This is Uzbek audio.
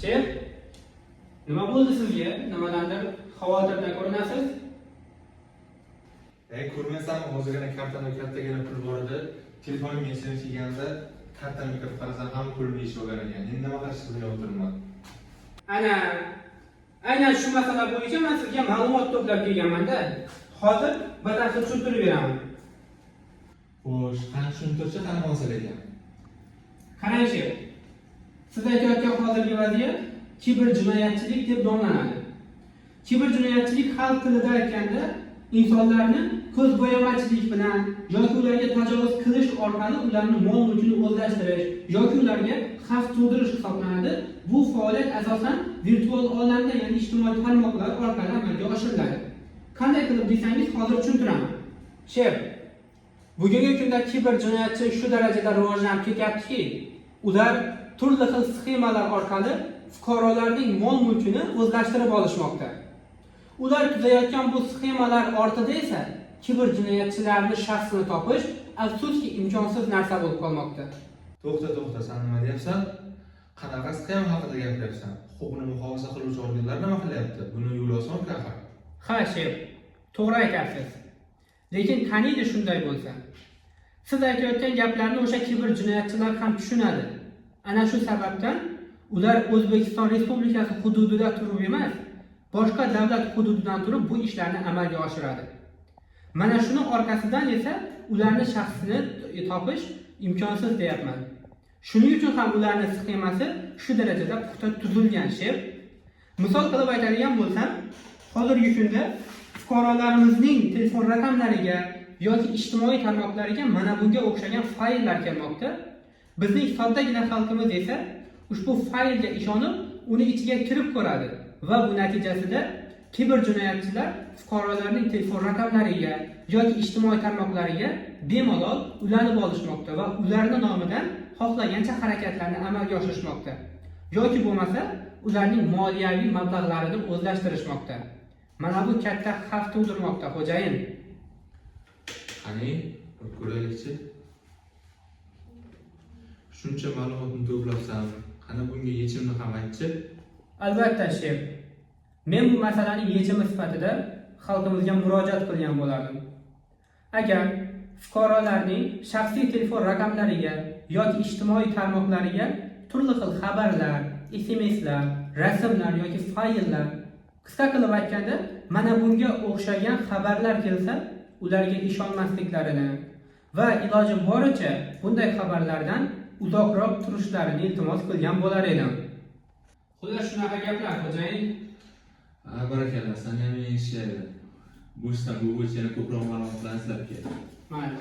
Shef, nima bo'ldi sizga? Nimadandir xavotirda ko'rinasiz? Ko'rmasam hozirgina kartani kattagina pul bor edi. Telefonimga SMS kelganda kartani kirib qarasam ham pul ish bo'lgan ekan. Endi nima qilishni bilmay o'tiribman. Aynan shu masala bo'yicha men sizga ma'lumot to'plab kelganman-da. Hozir batafsil tushuntirib beraman. Xo'sh, qani tushuntirchi, qani masala ekan? Qarang shef. Siz aytayotgan hozirgi vaziyat kiberjinoyatchilik deb nomlanadi. Kiberjinoyatchilik xalq tilida aytganda insonlarni ko'zbo'yamachilik bilan yoki ularga tajovuz qilish orqali ularning mol-mulkini o'zlashtirish yoki ularga xavf tug'dirish hisoblanadi. Bu faoliyat asosan virtual olamda, ya'ni ijtimoiy tarmoqlar orqali amalga oshiriladi. Qanday qilib desangiz, hozir tushuntiraman. Shef, bugungi kunda kiberjinoyatchilik shu darajada rivojlanib ketyaptiki, ular turli xil sxemalar orqali fuqarolarning mol-mulkini o'zlashtirib olishmoqda. Ular tuzayotgan bu sxemalar ortida esa kiberjinoyatchilarning shaxsini topish afsuski imkonsiz narsa bo'lib qolmoqda. To'xta, sen nima deyapsan? Qanaqa sxema haqida gapiryapsan? Huquqni muhofaza qiluvchi organlar nima qilyapti? Buni yo'li oson-ku axir. Ha, shef, to'g'ri aytasiz. Lekin qaniydi shunday bo'lsa? Siz aytayotgan gaplarni o'sha kiberjinoyatchilar ham tushunadi. Ana shu sababdan ular O'zbekiston Respublikasi hududida turib emas, boshqa davlat hududidan turib bu ishlarni amalga oshiradi. Mana shuni orqasidan esa ularning shaxsini topish imkonsiz deyapman. Shuning uchun ham ularning sxemasi shu darajada puxta tuzilgan, shef. Misol qilib aytadigan bo'lsam, hozirgi kunda fuqarolarimizning telefon raqamlariga yoki ijtimoiy tarmoqlariga mana bunga o'xshagan fayllar kelmoqda. Bizning soddagina xalqimiz esa ushbu faylga ishonib, uni ichiga kirib ko'radi va bu natijasida kiberjinoyatchilar fuqarolarning telefon raqamlariga yoki ijtimoiy tarmoqlariga bemalol ulanib olishmoqda va ularning nomidan xohlagancha harakatlarni amalga oshirishmoqda. Yoki bo'lmasa, ularning moliyaviy mablag'larini o'zlashtirishmoqda. Mana bu katta xavf tug'dirmoqda, xo'jayin. Qani, ko'raylikchi. Shuncha ma'lumotni to'plabsan, qani bunga yechimni ham aytchi? Albatta, shef. Men bu masalaning yechimi sifatida xalqimizga murojaat qilgan bo'lardim. Agar fuqarolarning shaxsiy telefon raqamlariga yoki ijtimoiy tarmoqlariga turli xil xabarlar, SMSlar, rasmlar yoki fayllar, qisqa qilib aytganda, mana bunga o'xshagan xabarlar kelsa, ularga ishonmasliklarini va iloji boricha bunday xabarlardan uzoqroq turishlarini iltimos qilgan bo'lar edim. Xullas shunaqa gaplar, xo'jayin. Barakalla, sen ham yaxshi ishlaydi. Bu ishdan bu bo'yicha yana ko'proq ma'lumotlar izlab kel. Mayli.